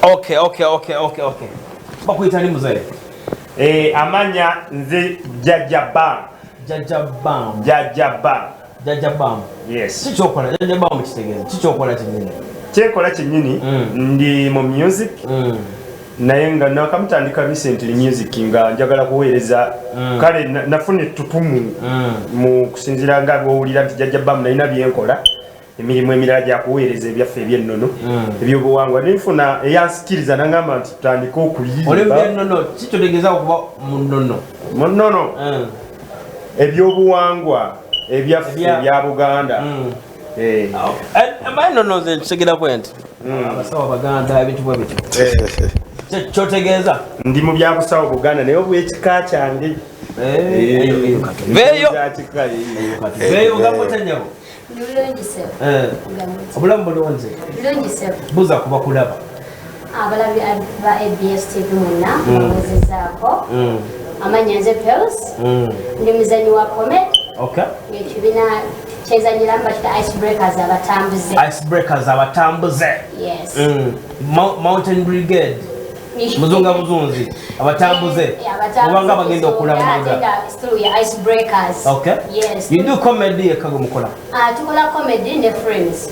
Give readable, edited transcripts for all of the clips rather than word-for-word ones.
Okay. Bakwita ni muzee. Amanya nze Jajaba. Yes. Chichokola Jajaba mu kitegeeza. Chichokola kinyini. Kyekola kinyini ndi mu music. Naye nga nakamutandika recently music nga njagala kuweereza kale nafune tupumu mu kusinzira nga bw'owulira nti Jajaba nalina byenkola emirimu emirala gya kuweereza ebyaffe ebyennono ebyobuwangwa nenfuna eyansikiriza nangamba nti tutandika okuyimba oli byennono kitutegeeza okuba mu nnono ebyobuwangwa ebyaffe ebya Buganda abaennono nze nkitegera bwenti abasawo Baganda ebintu bwe bityo kyotegeeza ndi mu byabusawo Buganda naye obwekika kyange beeyo gamutanyabo obulamu bulungi buza kuba kulaba abalabi ba ABS TV muna bawezezaako amanya nze Pels ndi muzanyi wa Comet ekibiina kyezanyira mbakita Icebreakers abatambuze yes Mountain Brigade muzunga buzunzi abatambuze kubanga bagenda okulamaga Icebreakers yes you do comedy ekago mukola tukola comedy ne friends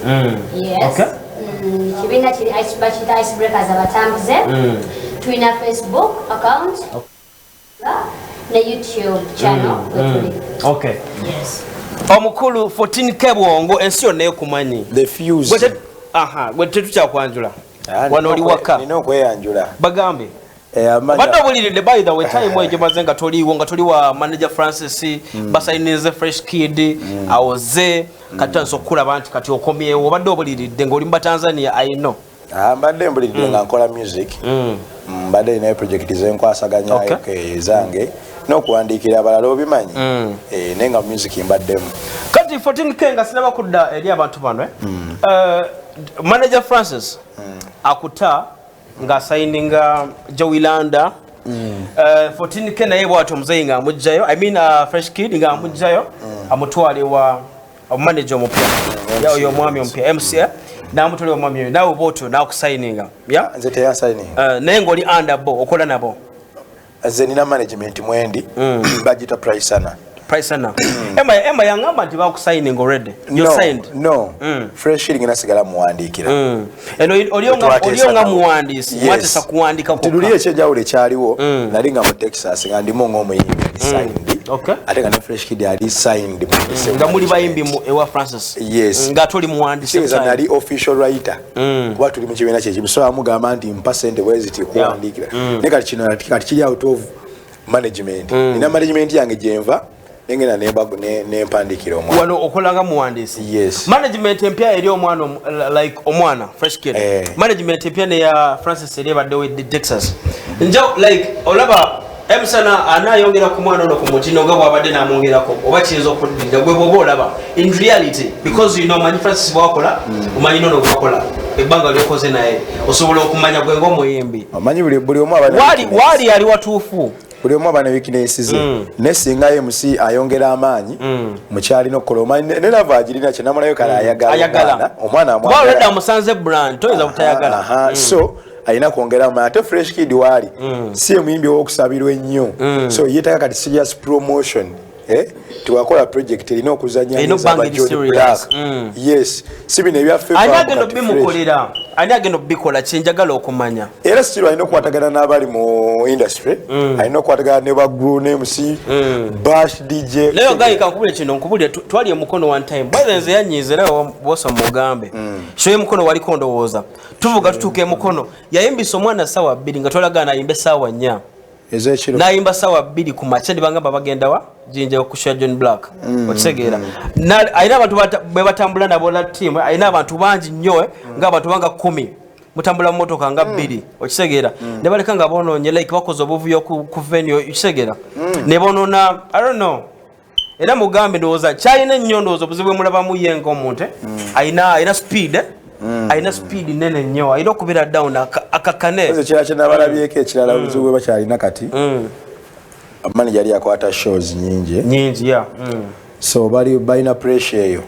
yes kibiina kiri Icebreakers abatambuze tulina Facebook account na YouTube channel yes omukulu 14K Bwongo ensi yonna ekumanyi the fuse gwe tetukyakuanjula wano oli waka nina okweyanjula bagambe badde obuliridde by the way time ejo maze nga toliiwo nga toli wa manager Francis basayinize Fresh Kid awoze kati nso okulaba nti kati okomyewo obadde obuliridde ng'oli mu Tanzania I know mbadde mbuliridde nga nkola music mbadde ninayo project zenkwasaganya zange n'okuwandiikira abalala obimanyi naye nga music mbaddemu kati 14K nga sinaba kudda eri abantu bano manager Francis akuta nga signinga Jowilanda 14K naye bwatu omuzeyi nga amugjayo I mean Fresh Kid nga amugjayo amutwale wa manager omupya oyo omwami omupya MC namutwale omwami oyo nawe bwotyo nakusigninga nze teya signing naye ng'oli underbo okola nabo nze nina management mwendi bagita Pricena Emma yangamba nti bakusigning already you signed no Fresh Kid nasigala muwandiikira eno olionga muwandiisi mwatesa kuwandika kokka tululi ekyejawulo ekyaliwo nali nga mu Texas nga ndimu ng'omuyimbi signed ate nga ne Fresh Kid ali signed nga muli bayimbi ewa Francis yes nga toli muwandiisi nali official writer kuba tuli mu kibiina kyekimu so amugamba nti mpa ssente bweziti kuwandiikira naye kati kino kati kiri out of management nina management yange gyenva ngena nempandikira omwana wano okolanga muwandiisi yes management empya eri omwana like omwana Fresh Kid management empya ne ya Francis eri badde we Texas njo like olaba emsana anayongera ku mwana ono ku mutino nga bwabadde namwongerako oba kiyinza okuddira gwe bwoba olaba in reality because you know manyi Francis bwakola omanyi nono bwakola ebbanga lyokoze naye osobola okumanya gwe ng'omuyimbi omanyi buli omu wali ali watuufu buli omu aba ne weaknesses ne singa MC ayongera amaanyi mukyalina okukola omanyi ne lava agirina kye namulayo kale ayagala omwana amwagala amusanze brand toyinza butayagala so alina kwongera amaanyi ate Fresh Kid wali si omuyimbi w'okusabirwa ennyo so yeetaaga kati serious promotion tuwakola project erina okuzanya yes sibino ebyaffe ani agenda obimukolera ani agenda obikola kyenjagala okumanya era still alina okukwatagana n'abali mu industry alina okukwatagana ne bagru ne MC Bash DJ leyo gayi kankubule kino nkubule twali emukono one time bwazenze yanyize leyo bosa mugambe shoye mukono waliko ndowooza tuvuga tutuke mukono yayimbisa omwana sawa 2 nga twalagana ayimbe sawa 4 ezekiro nayimba sawa 2 ku macha ndibanga bagenda wa jinja okushya John Black okisegeera na aina abantu batambula nabo la team aina abantu bangi nnyo nga abantu banga 10 mutambula motoka nga 2 okisegeera ne baleka nga bononye like bakoze obuvuyo ku venue okisegeera ne bonona I don't know era mugambe ndoza china nnyo ndozo buzibwe mulaba mu yengo omuntu aina speed aina speed nene nnyo aina okubira down akakane ezo kirache nabalabyeko ekirala buzibwe bakyalina kati manager yali akwata shows nyingi ya so balina pressure eyo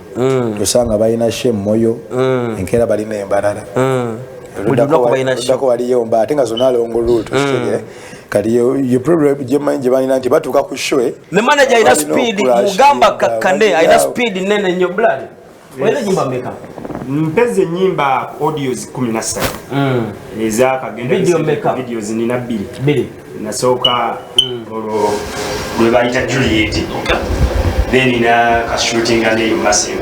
tosanga balina shame moyo enkera balina embalala waliyo mba ate nga zonna alongolutu kati ye problem gye balina nti batuuka ku show ne manager alina speed mugamba kakane alina speed nene nnyo blood wena nyimba meka mpeze nyimba audios 17 ezakagenda videos nina 2 nasooka olwo bwe bayita Juliet then na ka shooting and you massive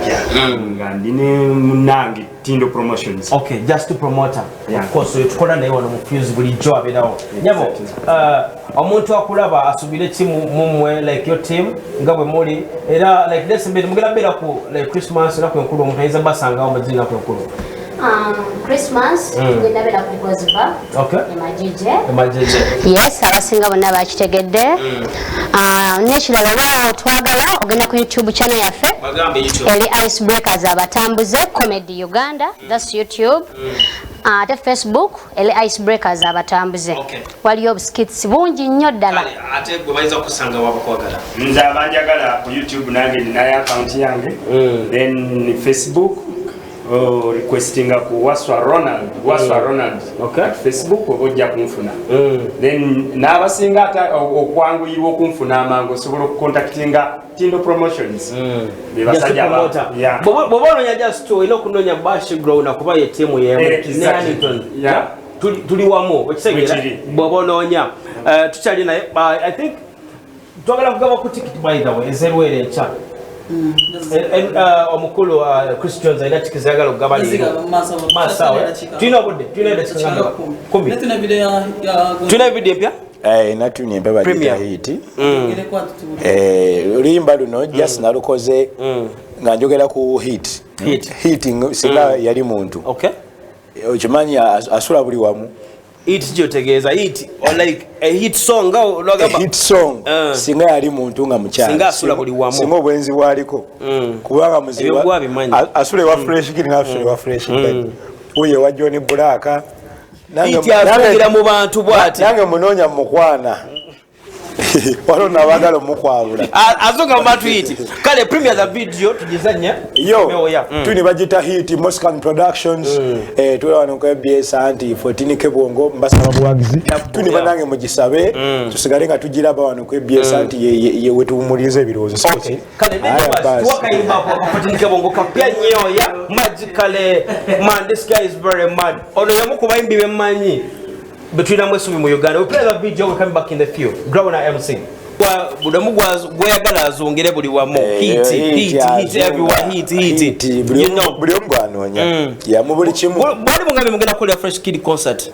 nga ndine munange Tindo Promotions. Okay, just to promoter. Yeah. Of course, so tukola naye wano mufuse buli job erawo. Nyabo, omuntu akulaba asubire timu mumwe like your team ngabwe muri era like this mbere mugera bera ku like Christmas na kwenkulu omuntu aiza basanga amazina kwenkulu. Christmas ngenda bera ku Koziba. Okay. Emajije. Yes, abasinga bonna bakitegedde. Neshirala wa twagala ogenda ku YouTube channel yaffe. Bagambe YouTube. Eli Icebreakers abatambuze Comedy Uganda. That's YouTube. Ate Facebook Eli Icebreakers abatambuze. Okay. Waliyo skits bungi nnyo ddala. Ate gwe bayinza kusanga wabakwagala. Nze abanjagala ku YouTube nange ninayo account yange. Then Facebook requesting ku Waswa Ronald. Okay. At Facebook ojja kunfuna. Then n'abasinga ata okwanguyirwa okunfuna amangu osobola okucontactinga Tindo Promotions. Bebasajja ba. Yeah. Bobono ya just ino kunonya background akuba ye team ye Nannington. Yeah. Tuli wamo okisegera bobono nya. Tuchali naye I think twagala kugaba ku ticket by the way ezerwere cha. Omukulu Christians aina tikizagala kugaba lino. Masawa. Tuna budde, tuna ile tikanga 10. Tuna video pia? Natunie mpeba jita hiti. Limba luno just nalukoze nga njogera ku hit. Hitting singa yali muntu. Okay. Okimanyi asula buli wamu. Hit jotegeza hit or like a hit song a hit song singa yali muntu nga mukyala singa asula buli wamu singa obwenzi waliko kubanga muziba asule wa fresh kiri asule wa fresh uye wa John Black nange afugira mu bantu bwati nange munonya mukwana walo nabagala mukwabula azoga matu hit kale premier the video tujizanya yo tuni bagita hit Moscan Productions tuwa wano kwa BS anti 14 kebongo mbasa mabuwagizi tuni banange mugisabe tusigale nga tujiraba wano kwa BS anti ye wetu umulize birozo okay kale ndio tuwakaimba kwa 14 kebongo kapya nyoya magically man this guy is very mad ono yamukuba imbibe manyi between amwesu mu Uganda we play the video we come back in the field ground na MC kwa budamu gwayagala azongere buli wamo hit everyone hit you know buli omwanonya ya mubuli kimu bali mungabe mugenda kola fresh kid concert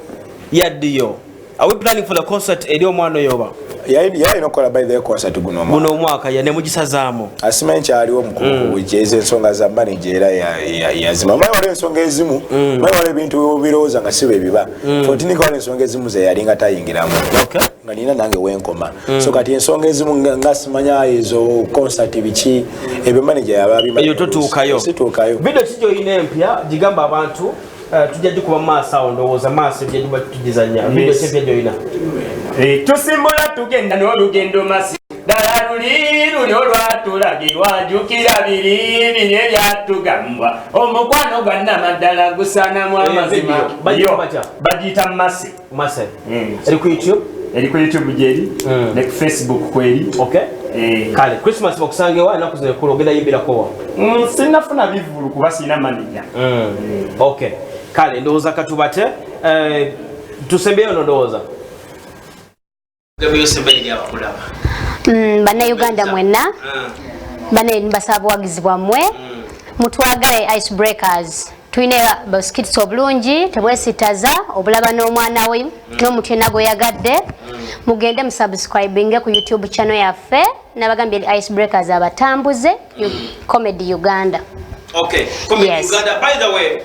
ya dio are we planning for the concert elio mwano yoba ya inokola by the concert guno mwaka ya nemugisazaamo asimanyi aliwo mukulu wejeze ensonga za manager ya zima mai wale ensonga ezimu mai wale bintu biroza nga sibe biba 14 kwa ensonga ezimu ze yalinga tayingiramu okay nga nina nange wenkoma so kati ensonga ezimu nga simanya ezo concert bichi ebe manager yababi eyo totuukayo video kijo ine empya jigamba abantu tujja kuba masa ondowooza masa byeduba tujizanya video chepya joina tusimula tugenda n'olugendo masi ddala luli olwatulagirwa jjukira biri ebyatugambwa omukwano gwa Namaddala gusaanamu amazima bagiyita mase eri ku YouTube eri ku YouTube gyeri ne ku Facebook kweri okay kale Christmas bakusangewa enaku zino ekkulu ogenda yimbirako sinafuna bivulu kuba sina manager okay kale ndowooza katubate tusembeyo ndowooza Bannayuganda mwenna bane mbasaba buwagizi bwammwe mutwagale Icebreakers tuyina baskits obulungi tebwesitaza obulaba n'omwana we n'omutwe gwe yagadde mugende musubscribinge ku YouTube channel yaffe nabagambye Icebreakers abatambuze Comedy Uganda. Okay, Comedy Uganda. By the way,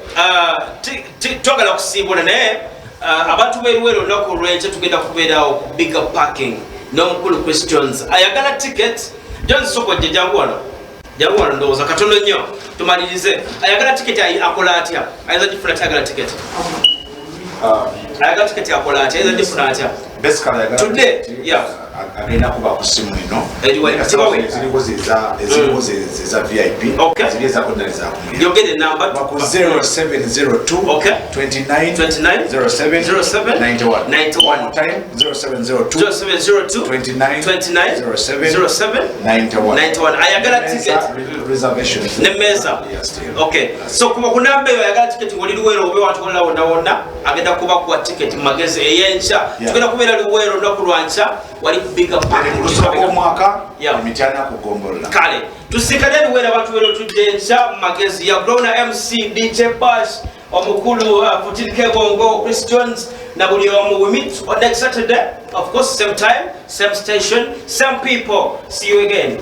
twagala kusiibula naye abantu beruwero nako lwenche tugenda kubeerawo bigger parking n'omukulu Christians ayagala ticket Jones soko jangwano ndowooza katono nnyo tumalirize ayagala ticket akola atya ayinza gifuna ayagala ticket ayagala ticket akola atya ayinza gifuna atya basically today yeah agenda kuba ku simu ino eziriwo za VIP ziri eza ordinary za kumulira yogere namba ku 0702 29 07 91 one time 0702 29 07 91 ayagala ticket reservation nemeza okay so kuba kunamba yo ayagala ticket ngoli luwero obe watu wala wona agenda kuba kwa ticket mageze eyencha tugenda kubera luwero ndakulwancha wali bigger package mwaka emitana kugombola kale tusikale luwero abantu wero tujencha magezi ya Brona MC DJ Bash omukulu Putin Kebongo Chris Jones na buli omu we meet on next Saturday of course same time same station same people see you again